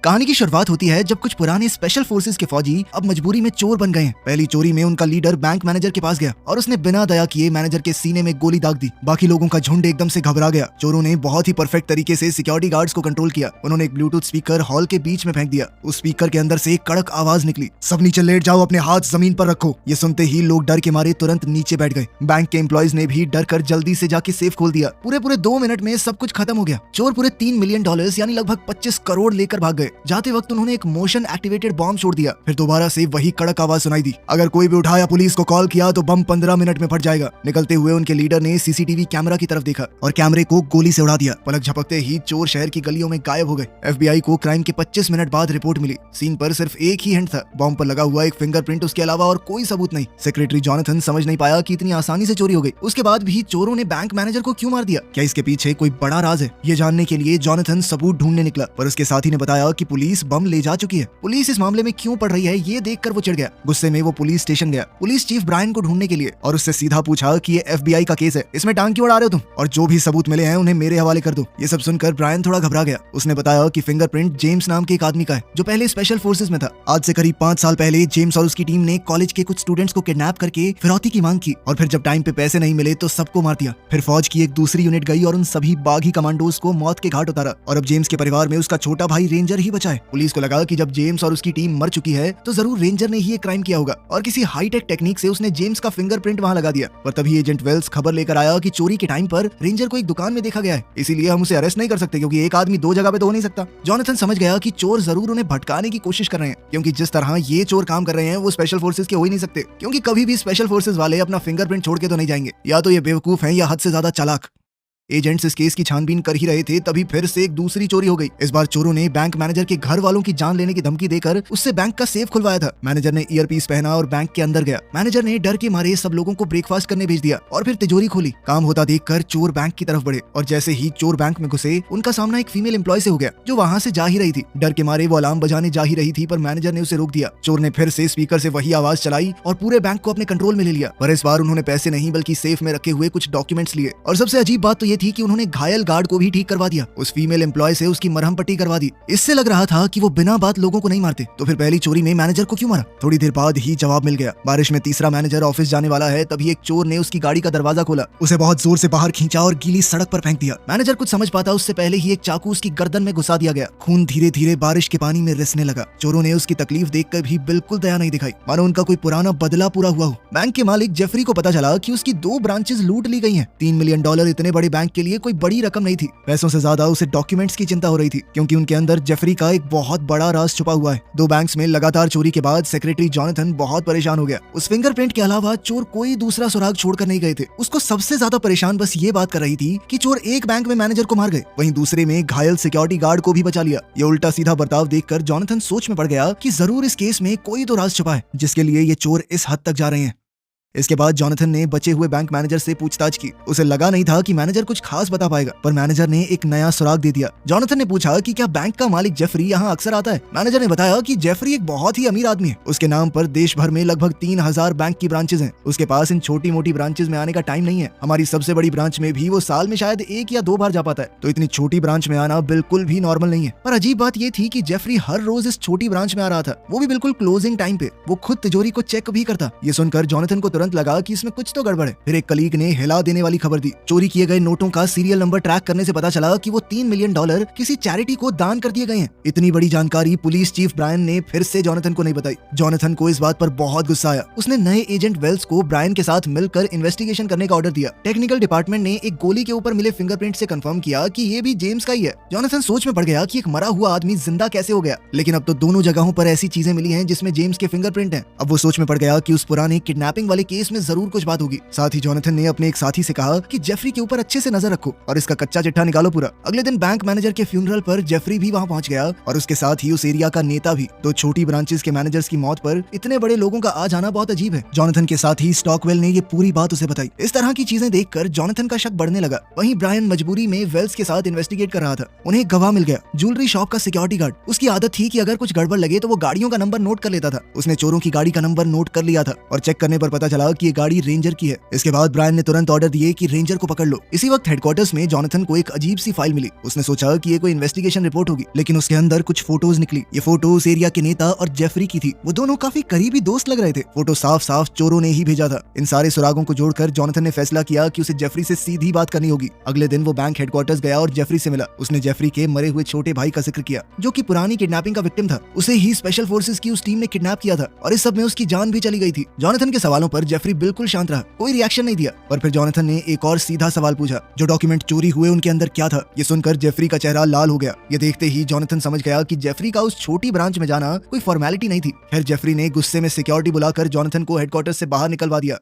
कहानी की शुरुआत होती है जब कुछ पुराने स्पेशल फोर्सेस के फौजी अब मजबूरी में चोर बन गए हैं। पहली चोरी में उनका लीडर बैंक मैनेजर के पास गया और उसने बिना दया किए मैनेजर के सीने में गोली दाग दी। बाकी लोगों का झुंड एकदम से घबरा गया। चोरों ने बहुत ही परफेक्ट तरीके से सिक्योरिटी गार्ड्स को कंट्रोल किया। उन्होंने एक ब्लूटूथ स्पीकर हॉल के बीच में फेंक दिया। उस स्पीकर के अंदर से एक कड़क आवाज निकली, सब नीचे लेट जाओ, अपने हाथ जमीन पर रखो। ये सुनते ही लोग डर के मारे तुरंत नीचे बैठ गए। बैंक के एम्प्लॉइज ने भी डर कर जल्दी से जाके सेफ खोल दिया। पूरे 2 मिनट में सब कुछ खत्म हो गया। चोर पूरे $3 मिलियन यानी लगभग 25 करोड़ लेकर भाग गए। जाते वक्त उन्होंने एक मोशन एक्टिवेटेड बॉम्ब छोड़ दिया। फिर दोबारा से वही कड़क आवाज सुनाई दी, अगर कोई भी उठाया पुलिस को कॉल किया तो बम 15 मिनट में फट जाएगा। निकलते हुए उनके लीडर ने सीसीटीवी कैमरा की तरफ देखा और कैमरे को गोली से उड़ा दिया। पलक झपकते ही चोर शहर की गलियों में गायब हो गए। एफबीआई को क्राइम के 25 मिनट बाद रिपोर्ट मिली। सीन पर सिर्फ एक ही हिंट था, बॉम्ब पर लगा हुआ एक फिंगरप्रिंट, उसके अलावा और कोई सबूत नहीं। सेक्रेटरी जॉनथन समझ नहीं पाया कि इतनी आसानी से चोरी हो गई। उसके बाद भी चोरों ने बैंक मैनेजर को क्यों मार दिया? क्या इसके पीछे कोई बड़ा राज है? ये जानने के लिए जॉनथन सबूत ढूंढने निकला, पर उसके साथी ने बताया कि पुलिस बम ले जा चुकी है। पुलिस इस मामले में क्यों पड़ रही है ये देखकर वो चिढ़ गया। गुस्से में वो पुलिस स्टेशन गया पुलिस चीफ ब्रायन को ढूंढने के लिए और उससे सीधा पूछा कि ये एफबीआई का केस है, इसमें टांग क्यों अड़ा रहे हो तुम, और जो भी सबूत मिले हैं उन्हें मेरे हवाले कर दो। ये सब सुनकर ब्रायन थोड़ा घबरा गया। उसने बताया कि फिंगरप्रिंट जेम्स नाम के एक आदमी का है जो पहले स्पेशल फोर्सेस में था। आज से करीब 5 साल पहले जेम्स और उसकी टीम ने कॉलेज के कुछ स्टूडेंट्स को किडनैप करके फिरौती की मांग की और फिर जब टाइम पे पैसे नहीं मिले तो सबको मार दिया। फिर फौज की एक दूसरी यूनिट गई और उन सभी बागी कमांडोज को मौत के घाट उतारा और अब जेम्स के परिवार में उसका छोटा भाई रेंजर ही बचा है। पुलिस को लगा कि जब जेम्स और उसकी टीम मर चुकी है तो जरूर रेंजर ने ही ये क्राइम किया होगा और किसी हाईटेक टेक्निक से उसने जेम्स का फिंगरप्रिंट वहां लगा दिया। पर तभी एजेंट वेल्स खबर लेकर आया कि चोरी के टाइम पर रेंजर को एक दुकान में देखा गया है, इसीलिए हम उसे अरेस्ट नहीं कर सकते क्योंकि एक आदमी 2 जगह पे तो हो नहीं सकता। जॉनथन समझ गया कि चोर जरूर उन्हें भटकाने की कोशिश कर रहे हैं, क्योंकि जिस तरह ये चोर काम कर रहे हैं वो स्पेशल फोर्सेस के हो ही नहीं सकते, क्योंकि कभी भी स्पेशल फोर्सेस वाले अपना फिंगरप्रिंट छोड़ के तो नहीं जाएंगे। या तो ये बेवकूफ है या हद से ज्यादा चालाक। एजेंट्स इस केस की छानबीन कर ही रहे थे तभी फिर से एक दूसरी चोरी हो गई। इस बार चोरों ने बैंक मैनेजर के घर वालों की जान लेने की धमकी देकर उससे बैंक का सेफ खुलवाया था। मैनेजर ने ईयरपीस पहना और बैंक के अंदर गया। मैनेजर ने डर के मारे सब लोगों को ब्रेकफास्ट करने भेज दिया और फिर तिजोरी खोली। काम होता देखकर चोर बैंक की तरफ बढ़े और जैसे ही चोर बैंक में घुसे उनका सामना एक फीमेल एम्प्लॉय से हो गया जो वहां से जा ही रही थी। डर के मारे वो अलार्म बजाने जा ही रही थी पर मैनेजर ने उसे रोक दिया। चोर ने फिर से स्पीकर से वही आवाज चलाई और पूरे बैंक को अपने कंट्रोल में ले लिया। पर इस बार उन्होंने पैसे नहीं बल्कि सेफ में रखे हुए कुछ डॉक्यूमेंट्स लिए और सबसे अजीब बात तो ये थी कि उन्होंने घायल गार्ड को भी ठीक करवा दिया। उस फीमेल एम्प्लॉय से उसकी मरहम पट्टी करवा दी। इससे लग रहा था कि वो बिना बात लोगों को नहीं मारते, तो फिर पहली चोरी में मैनेजर को क्यों मारा? थोड़ी देर बाद ही जवाब मिल गया। बारिश में तीसरा मैनेजर ऑफिस जाने वाला है, तभी एक चोर ने उसकी गाड़ी का दरवाजा खोला, उसे बहुत जोर से बाहर खींचा और गीली सड़क पर फेंक दिया। मैनेजर कुछ समझ पाता उससे पहले ही एक चाकू उसकी गर्दन में घुसा दिया गया। खून धीरे धीरे बारिश के पानी में रिसने लगा। चोरों ने उसकी तकलीफ देखकर भी बिल्कुल दया नहीं दिखाई, मानो उनका कोई पुराना बदला पूरा हुआ हो। बैंक के मालिक जेफरी को पता चला कि उसकी 2 ब्रांचेस लूट ली गई हैं। $3 मिलियन इतने बड़े बैंक के लिए कोई बड़ी रकम नहीं थी। पैसों से ज्यादा उसे डॉक्यूमेंट्स की चिंता हो रही थी, क्योंकि उनके अंदर जेफरी का एक बहुत बड़ा राज छुपा हुआ है। 2 बैंक्स में लगातार चोरी के बाद सेक्रेटरी जॉनथन बहुत परेशान हो गया। उस फिंगरप्रिंट के अलावा चोर कोई दूसरा सुराग छोड़कर नहीं गए थे। उसको सबसे ज्यादा परेशान बस ये बात कर रही थी कि चोर एक बैंक में मैनेजर को मार गए, वहीं दूसरे में घायल सिक्योरिटी गार्ड को भी बचा लिया। ये उल्टा सीधा बर्ताव देखकर जॉनथन सोच में पड़ गया कि जरूर इस केस में कोई तो राज छुपा है जिसके लिए ये चोर इस हद तक जा रहे हैं। इसके बाद जॉनथन ने बचे हुए बैंक मैनेजर से पूछताछ की। उसे लगा नहीं था कि मैनेजर कुछ खास बता पाएगा, पर मैनेजर ने एक नया सुराग दे दिया। जॉनथन ने पूछा कि क्या बैंक का मालिक जेफरी यहाँ अक्सर आता है? मैनेजर ने बताया कि जेफरी एक बहुत ही अमीर आदमी है। उसके नाम पर देश भर में लगभग 3000 बैंक की ब्रांचेज हैं। उसके पास इन छोटी मोटी ब्रांचेज में आने का टाइम नहीं है। हमारी सबसे बड़ी ब्रांच में भी वो साल में शायद 1 या 2 बार जा पाता है, तो इतनी छोटी ब्रांच में आना बिल्कुल भी नॉर्मल नहीं है। पर अजीब बात ये थी कि जेफरी हर रोज इस छोटी ब्रांच में आ रहा था, वो भी बिल्कुल क्लोजिंग टाइम पे। वो खुद तिजोरी को चेक भी करता। ये सुनकर जॉनथन को तुरंत लगा कि इसमें कुछ तो गड़बड़ है। फिर एक कलीग ने हिला देने वाली खबर दी। चोरी किए गए नोटों का सीरियल नंबर ट्रैक करने से पता चला कि वो $3 मिलियन किसी चैरिटी को दान कर दिए गए हैं। इतनी बड़ी जानकारी पुलिस चीफ ब्रायन ने फिर से जॉनथन को नहीं बताई। जॉनथन को इस बात पर बहुत गुस्सा आया। उसने नए एजेंट वेल्स को ब्रायन के साथ मिलकर इन्वेस्टिगेशन करने का ऑर्डर दिया। टेक्निकल डिपार्टमेंट ने एक गोली के ऊपर मिले फिंगरप्रिंट से कंफर्म किया कि ये भी जेम्स का ही है। जॉनथन सोच में पड़ गया कि एक मरा हुआ आदमी जिंदा कैसे हो गया, लेकिन अब तो दोनों जगहों पर ऐसी चीजें मिली हैं जिसमें जेम्स के फिंगरप्रिंट हैं। अब वो सोच में पड़ गया कि उस पुराने किडनैपिंग वाले केस में जरूर कुछ बात होगी। साथ ही जॉनथन ने अपने एक साथी से कहा कि जेफरी के ऊपर अच्छे से नजर रखो और इसका कच्चा चिट्ठा निकालो पूरा। अगले दिन बैंक मैनेजर के फ्यूनरल पर जेफरी भी वहां पहुंच गया और उसके साथ ही उस एरिया का नेता भी। 2 छोटी ब्रांचेस के मैनेजर्स की मौत पर इतने बड़े लोगों का आ जाना बहुत अजीब है। जॉनथन के साथ ही स्टॉकवेल ने ये पूरी बात उसे बताई। इस तरह की चीजें देखकर जॉनथन का शक बढ़ने लगा। वहीं ब्रायन मजबूरी में वेल्स के साथ इन्वेस्टिगेट कर रहा था। उन्हें एक गवाह मिल गया, ज्वेलरी शॉप का सिक्योरिटी गार्ड। उसकी आदत थी कि अगर कुछ गड़बड़ लगे तो वो गाड़ियों का नंबर नोट कर लेता था। उसने चोरों की गाड़ी का नंबर नोट कर लिया था और चेक करने पर पता चला कि ये गाड़ी रेंजर की है। इसके बाद ब्रायन ने तुरंत ऑर्डर दिए कि रेंजर को पकड़ लो। इसी वक्त हेडक्वार्टर्स में जॉनथन को एक अजीब सी फाइल मिली। उसने सोचा कि ये कोई इन्वेस्टिगेशन रिपोर्ट होगी, लेकिन उसके अंदर कुछ फोटोज निकली। ये फोटो उस एरिया के नेता और जेफरी की थी। वो दोनों काफी करीबी दोस्त लग रहे थे। फोटो साफ साफ चोरों ने ही भेजा था। इन सारे सुरागों को जोड़कर जॉनथन ने फैसला किया कि उसे जेफरी से सीधी बात करनी होगी। अगले दिन वो बैंक हेडक्वार्टर्स गया और जेफरी से मिला। उसने जेफरी के मरे हुए छोटे भाई का जिक्र किया, जो कि पुरानी किडनैपिंग का विक्टिम था। उसे ही स्पेशल फोर्सेस की उस टीम ने किडनैप किया था और इस सब में उसकी जान भी चली गई थी। जॉनथन के सवालों पर जेफरी बिल्कुल शांत रहा, कोई रिएक्शन नहीं दिया। और फिर जॉनथन ने एक और सीधा सवाल पूछा, जो डॉक्यूमेंट चोरी हुए उनके अंदर क्या था? ये सुनकर जेफरी का चेहरा लाल हो गया। ये देखते ही जॉनथन समझ गया कि जेफरी का उस छोटी ब्रांच में जाना कोई फॉर्मेलिटी नहीं थी। खैर जेफरी ने गुस्से में सिक्योरिटी बुलाकर जॉनथन को हेडक्वार्टर से बाहर निकलवा दिया।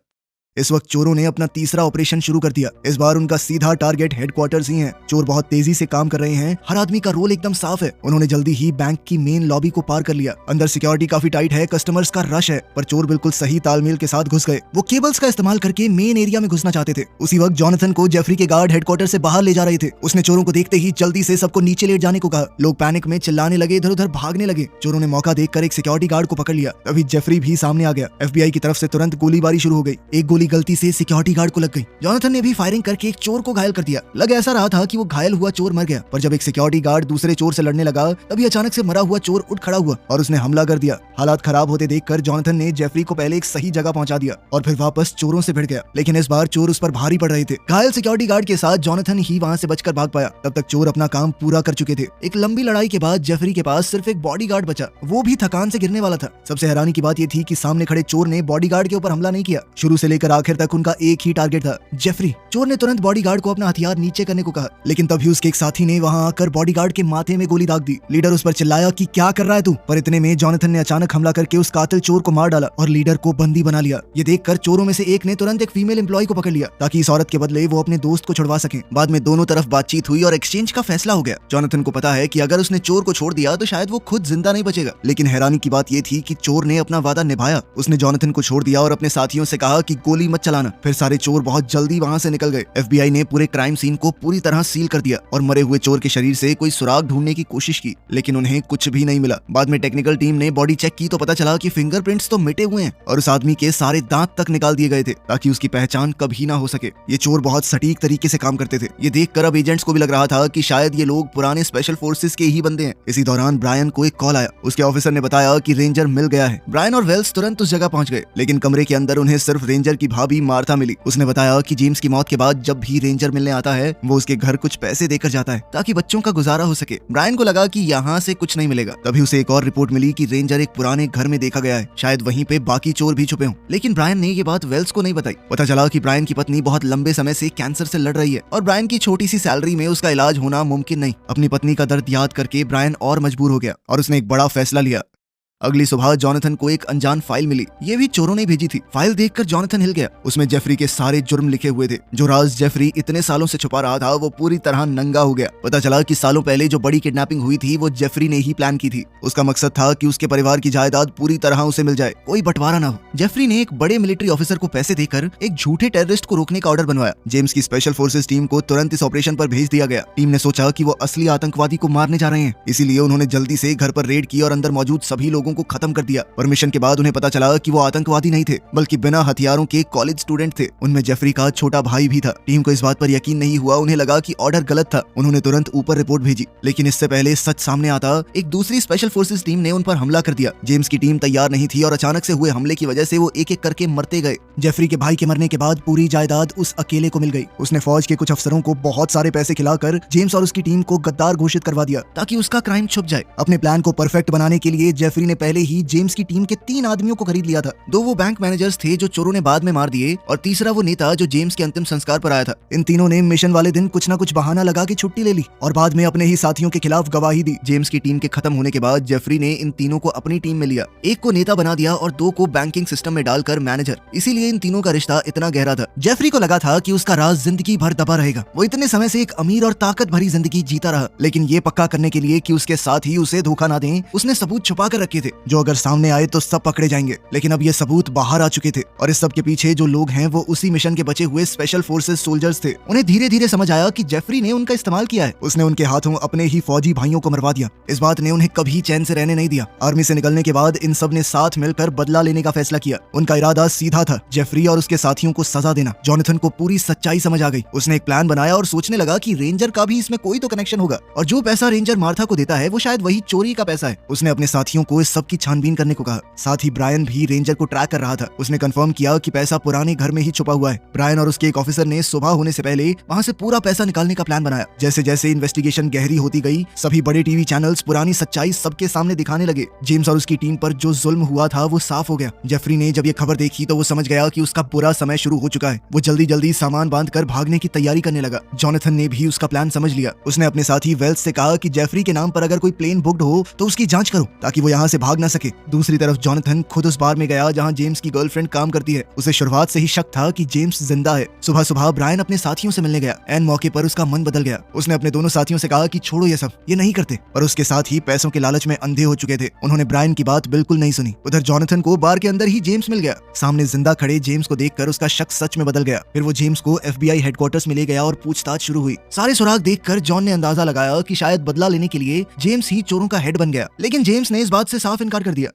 इस वक्त चोरों ने अपना तीसरा ऑपरेशन शुरू कर दिया। इस बार उनका सीधा टारगेट हेडक्वार्टर्स ही है। चोर बहुत तेजी से काम कर रहे हैं। हर आदमी का रोल एकदम साफ है। उन्होंने जल्दी ही बैंक की मेन लॉबी को पार कर लिया। अंदर सिक्योरिटी काफी टाइट है, कस्टमर्स का रश है, पर चोर बिल्कुल सही तालमेल के साथ घुस गए। वो केबल्स का इस्तेमाल करके मेन एरिया में घुसना चाहते थे। उसी वक्त जॉनथन को जेफरी के गार्ड हेडक्वार्टर से बाहर ले जा रहे थे। उसने चोरों को देखते ही जल्दी से सबको नीचे लेट जाने को कहा। लोग पैनिक में चिल्लाने लगे, इधर उधर भागने लगे। चोरों ने मौका देखकर एक सिक्योरिटी गार्ड को पकड़ लिया। तभी जेफरी भी सामने आ गया। FBI की तरफ से तुरंत गोलीबारी शुरू हो गई। एक गोली गलती से सिक्योरिटी गार्ड को लग गई। जॉनथन ने भी फायरिंग करके एक चोर को घायल कर दिया। लग ऐसा रहा था कि वो घायल हुआ चोर मर गया, पर जब एक सिक्योरिटी गार्ड दूसरे चोर से लड़ने लगा, तभी अचानक से मरा हुआ चोर उठ खड़ा हुआ और उसने हमला कर दिया। हालात खराब होते देखकर जॉनथन ने जेफरी को पहले एक सही जगह पहुंचा दिया और फिर वापस चोरों से भिड़ गया। लेकिन इस बार चोर उस पर भारी पड़ रहे थे। घायल सिक्योरिटी गार्ड के साथ जॉनथन ही वहां से बचकर भाग पाया। तब तक चोर अपना काम पूरा कर चुके थे। एक लंबी लड़ाई के बाद जेफरी के पास सिर्फ एक बॉडीगार्ड बचा, वो भी थकान से गिरने वाला था। सबसे हैरानी की बात ये थी कि सामने खड़े चोर ने बॉडीगार्ड के ऊपर हमला नहीं किया। शुरू से लेकर आखिर तक उनका एक ही टारगेट था, जेफरी। चोर ने तुरंत बॉडीगार्ड को अपना हथियार नीचे करने को कहा, लेकिन तभी उसके एक साथी ने वहां आकर बॉडीगार्ड के माथे में गोली दाग दी। लीडर उस पर चिल्लाया कि क्या कर रहा है तू, पर इतने में जॉनथन ने अचानक हमला करके उस कातिल चोर को मार डाला और लीडर को बंदी बना लिया। ये देखकर चोरों में से एक ने तुरंत एक फीमेल एम्प्लॉय को पकड़ लिया ताकि इस औरत के बदले वो अपने दोस्त को छुड़वा सके। बाद में दोनों तरफ बातचीत हुई और एक्सचेंज का फैसला हो गया। जॉनथन को पता है कि अगर उसने चोर को छोड़ दिया तो शायद वो खुद जिंदा नहीं बचेगा, लेकिन हैरानी की बात ये थी कि चोर ने अपना वादा निभाया। उसने जॉनथन को छोड़ दिया और अपने साथियों से कहा कि गोली मत चलाना। फिर सारे चोर बहुत जल्दी वहां से निकल गए। FBI ने पूरे क्राइम सीन को पूरी तरह सील कर दिया और मरे हुए चोर के शरीर से कोई सुराग ढूंढने की कोशिश की, लेकिन उन्हें कुछ भी नहीं मिला। बाद में टेक्निकल टीम ने बॉडी चेक की तो पता चला कि फिंगरप्रिंट्स तो मिटे हुए हैं और उस आदमी के सारे दांत तक निकाल दिए गए थे ताकि उसकी पहचान कभी ना हो सके। ये चोर बहुत सटीक तरीके से काम करते थे। ये देखकर अब एजेंट्स को भी लग रहा था कि शायद ये लोग पुराने स्पेशल फोर्सेस के ही बंदे हैं। इसी दौरान ब्रायन को एक कॉल आया। उसके ऑफिसर ने बताया कि रेंजर मिल गया है। ब्रायन और वेल्स तुरंत उस जगह पहुंच गए, लेकिन कमरे के अंदर उन्हें सिर्फ रेंजर की भाभी मार्था मिली। उसने बताया कि जेम्स की मौत के बाद जब भी रेंजर मिलने आता है वो उसके घर कुछ पैसे देकर जाता है ताकि बच्चों का गुजारा हो सके। ब्रायन को लगा कि यहाँ से कुछ नहीं मिलेगा। तभी उसे एक और रिपोर्ट मिली कि रेंजर एक पुराने घर में देखा गया है, शायद वहीं पे बाकी चोर भी छुपे हों। लेकिन ब्रायन ने ये बात वेल्स को नहीं बताई। पता चला कि ब्रायन की पत्नी बहुत लंबे समय से कैंसर से लड़ रही है और ब्रायन की छोटी सी सैलरी में उसका इलाज होना मुमकिन नहीं। अपनी पत्नी का दर्द याद करके ब्रायन और मजबूर हो गया और उसने एक बड़ा फैसला लिया। अगली सुबह जॉनथन को एक अनजान फाइल मिली। ये भी चोरों ने भेजी थी। फाइल देखकर जॉनथन हिल गया। उसमें जेफरी के सारे जुर्म लिखे हुए थे। जो राज जेफरी इतने सालों से छुपा रहा था वो पूरी तरह नंगा हो गया। पता चला कि सालों पहले जो बड़ी किडनैपिंग हुई थी वो जेफरी ने ही प्लान की थी। उसका मकसद था कि उसके परिवार की जायदाद पूरी तरह उसे मिल जाए, कोई बंटवारा ना हो। जेफरी ने एक बड़े मिलिट्री ऑफिसर को पैसे देकर एक झूठे टेररिस्ट को रोकने का ऑर्डर बनवाया। जेम्स की स्पेशल फोर्सेस टीम को तुरंत इस ऑपरेशन पर भेज दिया गया। टीम ने सोचा कि वो असली आतंकवादी को मारने जा रहे हैं, इसीलिए उन्होंने जल्दी से घर पर रेड की और अंदर मौजूद सभी लोगों को खत्म कर दिया। परमिशन के बाद उन्हें पता चला कि वो आतंकवादी नहीं थे, बल्कि बिना हथियारों के कॉलेज स्टूडेंट थे। उनमें जेफरी का छोटा भाई भी था। टीम को इस बात पर यकीन नहीं हुआ। उन्हें लगा कि ऑर्डर गलत था। उन्होंने तुरंत ऊपर रिपोर्ट भेजी, लेकिन इससे पहले सच सामने आता एक दूसरी स्पेशल फोर्सेस टीम ने उन पर हमला कर दिया। जेम्स की टीम तैयार नहीं थी और अचानक से हुए हमले की वजह से वो एक एक करके मरते गए। जेफरी के भाई के मरने के बाद पूरी जायदाद उस अकेले को मिल गई। उसने फौज के कुछ अफसरों को बहुत सारे पैसे खिलाकर जेम्स और उसकी टीम को गद्दार घोषित करवा दिया ताकि उसका क्राइम छुप जाए। अपने प्लान को परफेक्ट बनाने के लिए जेफरी ने पहले ही जेम्स की टीम के 3 आदमियों को खरीद लिया था। 2 वो बैंक मैनेजर्स थे जो चोरों ने बाद में मार दिए और तीसरा वो नेता जो जेम्स के अंतिम संस्कार पर आया था। इन तीनों ने मिशन वाले दिन कुछ न कुछ बहाना लगा के छुट्टी ले ली और बाद में अपने ही साथियों के खिलाफ गवाही दी। जेम्स की टीम के खत्म होने के बाद जेफरी ने इन तीनों को अपनी टीम में लिया। एक को नेता बना दिया और 2 को बैंकिंग सिस्टम में डालकर मैनेजर। इसीलिए इन तीनों का रिश्ता इतना गहरा था। जेफरी को लगा था कि उसका राज जिंदगी भर दबा रहेगा। वो इतने समय से एक अमीर और ताकत भरी जिंदगी जीता रहा, लेकिन ये पक्का करने के लिए कि उसके साथ ही उसे धोखा ना दें, उसने सबूत छुपा कर रखे थे। जो अगर सामने आए तो सब पकड़े जाएंगे। लेकिन अब ये सबूत बाहर आ चुके थे और इस सब के पीछे जो लोग हैं वो उसी मिशन के बचे हुए स्पेशल फोर्सेस सोल्जर्स थे। उन्हें धीरे धीरे समझ आया कि जेफरी ने उनका इस्तेमाल किया है। उसने उनके हाथों अपने ही फौजी भाइयों को मरवा दिया। इस बात ने उन्हें कभी चैन से रहने नहीं दिया। आर्मी से निकलने के बाद इन सब ने साथ मिलकर बदला लेने का फैसला किया। उनका इरादा सीधा था, जेफरी और उसके साथियों को सजा देना। जॉनथन को पूरी सच्चाई समझ आ गई। उसने एक प्लान बनाया और सोचने लगा कि रेंजर का भी इसमें कोई तो कनेक्शन होगा और जो पैसा रेंजर मार्था को देता है वो शायद वही चोरी का पैसा है। उसने अपने साथियों को इस सब की छानबीन करने को कहा। साथ ही ब्रायन भी रेंजर को ट्रैक कर रहा था। उसने कंफर्म किया कि पैसा पुराने घर में ही छुपा हुआ है। ब्रायन और उसके एक ऑफिसर ने सुबह होने से पहले वहां से पूरा पैसा निकालने का प्लान बनाया। जैसे जैसे इन्वेस्टिगेशन गहरी होती गई, सभी बड़े टीवी चैनल्स पुरानी सच्चाई सबके सामने दिखाने लगे। जेम्स और उसकी टीम पर जो जुल्म हुआ था वो साफ हो गया। जेफरी ने जब ये खबर देखी तो वो समझ गया कि उसका बुरा समय शुरू हो चुका है। वो जल्दी जल्दी सामान बांधकर भागने की तैयारी करने लगा। जॉनथन ने भी उसका प्लान समझ लिया। उसने अपने साथी वेल्स से कहा कि जेफरी के नाम पर अगर कोई प्लेन बुक्ड हो तो उसकी जांच करो ताकि वो यहाँ से भाग ना सके। दूसरी तरफ जॉनथन खुद उस बार में गया जहाँ जेम्स की गर्लफ्रेंड काम करती है। उसे शुरुआत से ही शक था कि जेम्स जिंदा है। सुबह सुबह ब्रायन अपने साथियों से मिलने गया। एन मौके पर उसका मन बदल गया। उसने अपने दोनों साथियों से कहा कि छोड़ो ये सब, ये नहीं करते। और उसके साथ ही पैसों के लालच में अंधे हो चुके थे। उन्होंने ब्रायन की बात बिल्कुल नहीं सुनी। उधर जॉनथन को बार के अंदर ही जेम्स मिल गया। सामने जिंदा खड़े जेम्स को देखकर उसका शक सच में बदल गया। फिर वो जेम्स को FBI हेडक्वार्टर्स में ले गया और पूछताछ शुरू हुई। सारे सुराग देखकर जॉन ने अंदाजा लगाया कि शायद बदला लेने के लिए जेम्स ही चोरों का हेड बन गया। लेकिन जेम्स ने इस बात से साफ इनकार कर दिया।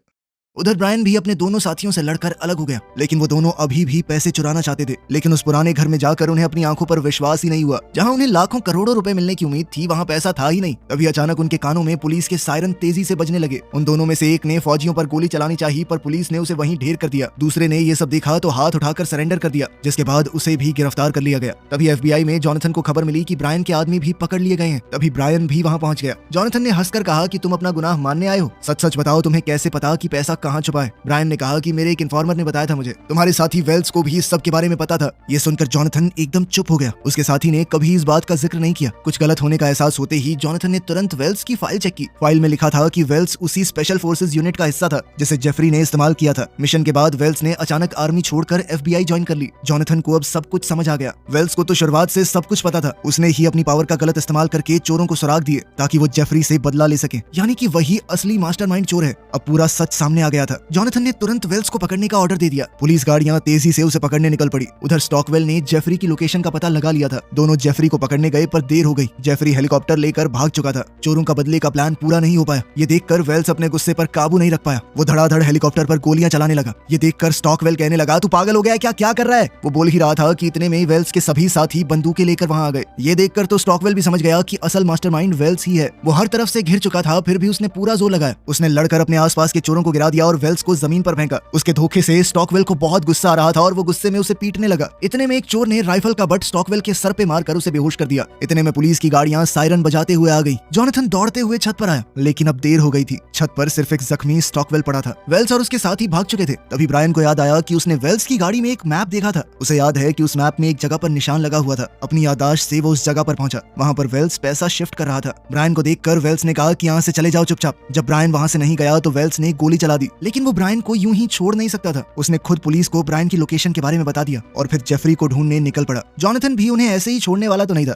उधर ब्रायन भी अपने दोनों साथियों से लड़कर अलग हो गया। लेकिन वो दोनों अभी भी पैसे चुराना चाहते थे। लेकिन उस पुराने घर में जाकर उन्हें अपनी आंखों पर विश्वास ही नहीं हुआ। जहां उन्हें लाखों करोड़ों रुपए मिलने की उम्मीद थी वहां पैसा था ही नहीं। तभी अचानक उनके कानों में पुलिस के सायरन तेजी से बजने लगे। उन दोनों में से एक ने फौजियों पर गोली चलानी चाहिए पर पुलिस ने उसे वहीं ढेर कर दिया। दूसरे ने ये सब देखा तो हाथ उठाकर सरेंडर कर दिया, जिसके बाद उसे भी गिरफ्तार कर लिया गया। तभी FBI में जॉनथन को खबर मिली कि ब्रायन के आदमी भी पकड़ लिए गए हैं। तभी ब्रायन भी वहां पहुंच गया। जॉनथन ने हंसकर कहा कि तुम अपना गुनाह मानने आए हो, सच सच बताओ तुम्हें कैसे पता कि पैसा कहाँ छुपा है। ब्रायन ने कहा कि मेरे एक इन्फॉर्मर ने बताया था मुझे। तुम्हारे साथी वेल्स को भी इस सब के बारे में पता था। ये सुनकर जॉनथन एकदम चुप हो गया। उसके साथी ने कभी इस बात का जिक्र नहीं किया। कुछ गलत होने का एहसास होते ही जॉनथन ने तुरंत वेल्स की फाइल चेक की। फाइल में लिखा था कि वेल्स उसी स्पेशल फोर्सेस यूनिट का हिस्सा था जिसे जेफरी ने इस्तेमाल किया था। मिशन के बाद वेल्स ने अचानक आर्मी छोड़कर FBI ज्वाइन कर ली। जॉनथन को अब सब कुछ समझ आ गया। वेल्स को तो शुरुआत से सब कुछ पता था। उसने ही अपनी पावर का गलत इस्तेमाल करके चोरों को सुराग दिए ताकि वो जेफरी से बदला ले सके, यानी कि वही असली मास्टरमाइंड चोर है। अब पूरा सच सामने आ गया था। जॉनथन ने तुरंत वेल्स को पकड़ने का ऑर्डर दे दिया। पुलिस गाड़ियां तेजी से उसे पकड़ने निकल पड़ी। उधर स्टॉकवेल ने जेफरी की लोकेशन का पता लगा लिया था। दोनों जेफरी को पकड़ने गए पर देर हो गई। जेफरी हेलीकॉप्टर लेकर भाग चुका था। चोरों का बदले का प्लान पूरा नहीं हो पाया। ये देखकर वेल्स अपने गुस्से पर काबू नहीं रख पाया। वो धड़ाधड़ हेलीकॉप्टर पर गोलियां चलाने लगा। ये देखकर स्टॉकवेल कहने लगा, तू पागल हो गया क्या, क्या कर रहा है? वो बोल ही रहा था कि इतने में वेल्स के सभी साथी बंदूकें लेकर वहां आ गए। ये देखकर तो स्टॉकवेल भी समझ गया कि असल मास्टरमाइंड वेल्स ही है। वो हर तरफ से घिर चुका था, फिर भी उसने पूरा जोर लगाया। उसने लड़कर अपने आसपास के चोरों को गिरा दिया और वेल्स को जमीन पर फेंका। उसके धोखे से स्टॉकवेल को बहुत गुस्सा आ रहा था और वो गुस्से में उसे पीटने लगा। इतने में एक चोर ने राइफल का बट स्टॉकवेल के सर पे मारकर उसे बेहोश कर दिया। इतने में पुलिस की गाड़ियां सायरन बजाते हुए आ गई। जॉनथन दौड़ते हुए छत पर आया, लेकिन अब देर हो गई थी। छत पर सिर्फ एक जख्मी स्टॉकवेल पड़ा था। वेल्स और उसके साथी भाग चुके थे। तभी ब्रायन को याद आया कि उसने वेल्स की गाड़ी में एक मैप देखा था। उसे याद है कि उस मैप में एक जगह पर निशान लगा हुआ था। अपनी याददाश्त से वो उस जगह पर पहुंचा। वहां पर वेल्स पैसा शिफ्ट कर रहा था। ब्रायन को देखकर वेल्स ने कहा कि यहाँ से चले जाओ चुपचाप। जब ब्रायन वहां से नहीं गया तो वेल्स ने गोली चला दी, लेकिन वो ब्रायन को यूं ही छोड़ नहीं सकता था। उसने खुद पुलिस को ब्रायन की लोकेशन के बारे में बता दिया और फिर जेफरी को ढूंढने निकल पड़ा। जॉनथन भी उन्हें ऐसे ही छोड़ने वाला तो नहीं था।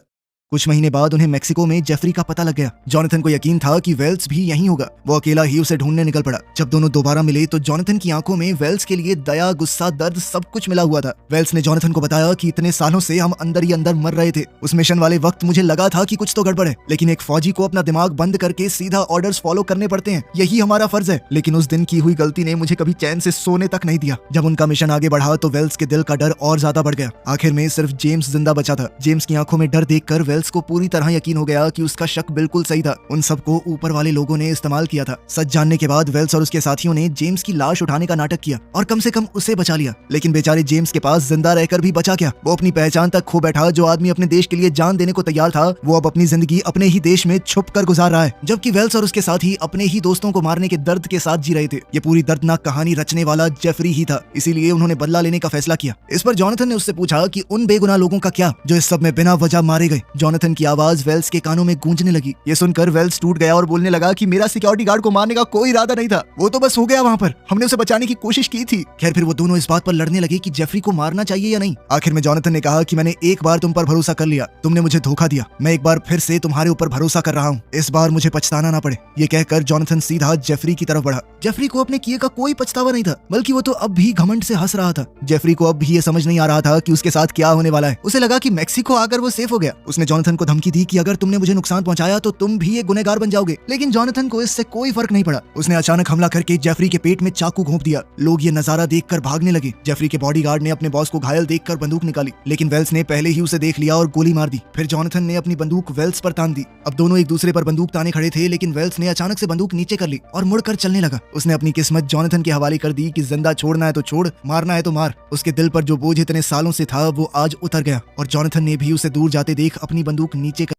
कुछ महीने बाद उन्हें मेक्सिको में जेफरी का पता लग गया। जॉनथन को यकीन था कि वेल्स भी यहीं होगा। वो अकेला ही उसे ढूंढने निकल पड़ा। जब दोनों दोबारा मिले तो जॉनथन की आंखों में वेल्स के लिए दया, गुस्सा, दर्द सब कुछ मिला हुआ था। वेल्स ने जॉनथन को बताया कि इतने सालों से हम अंदर ही अंदर मर रहे थे। उस मिशन वाले वक्त मुझे लगा था कि कुछ तो गड़बड़ है, लेकिन एक फौजी को अपना दिमाग बंद करके सीधा ऑर्डर्स फॉलो करने पड़ते हैं, यही हमारा फर्ज है। लेकिन उस दिन की हुई गलती ने मुझे कभी चैन से सोने तक नहीं दिया। जब उनका मिशन आगे बढ़ा तो वेल्स के दिल का डर और ज्यादा बढ़ गया। आखिर में सिर्फ जेम्स जिंदा बचा था। जेम्स की आंखों में डर देखकर वेल्स को पूरी तरह यकीन हो गया कि उसका शक बिल्कुल सही था। उन सबको ऊपर वाले लोगों ने इस्तेमाल किया था। सच जानने के बाद वेल्स और उसके साथियों ने जेम्स की लाश उठाने का नाटक किया और कम से कम उसे बचा लिया। लेकिन बेचारे जेम्स के पास जिंदा रहकर भी बचा क्या? वो अपनी पहचान तक खो बैठा। जो आदमी अपने देश के लिए जान देने को तैयार था, वो अब अपनी जिंदगी अपने ही देश में छुप कर गुजार रहा है, जबकि वेल्स और उसके साथी अपने ही दोस्तों को मारने के दर्द के साथ जी रहे थे। ये पूरी दर्दनाक कहानी रचने वाला जेफरी ही था, इसीलिए उन्होंने बदला लेने का फैसला किया। इस पर जॉनथन ने उससे पूछा कि उन बेगुनाह लोगों का क्या जो इस सब में बिना वजह मारे गए। जॉनथन की आवाज वेल्स के कानों में गूंजने लगी। ये सुनकर वेल्स टूट गया और बोलने लगा कि मेरा सिक्योरिटी गार्ड को मारने का कोई इरादा नहीं था, वो तो बस हो गया वहाँ पर, हमने उसे बचाने की कोशिश की थी। खैर फिर वो दोनों इस बात पर लड़ने लगे कि जेफरी को मारना चाहिए या नहीं। आखिर में जॉनथन ने कहा कि मैंने एक बार तुम पर भरोसा कर लिया, तुमने मुझे धोखा दिया, मैं एक बार फिर से तुम्हारे ऊपर भरोसा कर रहा हूँ, इस बार मुझे पछताना ना पड़े। ये कहकर जॉनथन सीधा जेफरी की तरफ बढ़ा। जेफरी को अपने किए का कोई पछतावा नहीं था, बल्कि वो तो अब भी घमंड से हंस रहा था। जेफरी को अब भी ये समझ नहीं आ रहा था कि उसके साथ क्या होने वाला है। उसे लगा कि मेक्सिको आकर वो सेफ हो गया। उसने जॉनथन को धमकी दी कि अगर तुमने मुझे नुकसान पहुंचाया तो तुम भी एक गुनहगार बन जाओगे, लेकिन जॉनथन को इससे कोई फर्क नहीं पड़ा। उसने अचानक हमला करके जेफरी के पेट में चाकू घोंप दिया। लोग ये नजारा देखकर भागने लगे। जेफरी के बॉडीगार्ड ने अपने बॉस को घायल देखकर बंदूक निकाली, लेकिन वेल्स ने पहले ही उसे देख लिया और गोली मार दी। फिर जॉनथन ने अपनी बंदूक वेल्स पर तान दी। अब दोनों एक दूसरे पर बंदूक ताने खड़े थे, लेकिन वेल्स ने अचानक से बंदूक नीचे कर ली और मुड़कर चलने लगा। उसने अपनी किस्मत जॉनथन के हवाले कर दी कि जिंदा छोड़ना है तो छोड़, मारना है तो मार। उसके दिल पर जो बोझ इतने सालों से था वो आज उतर गया और जॉनथन ने भी उसे दूर जाते देख अपनी बंदूक नीचे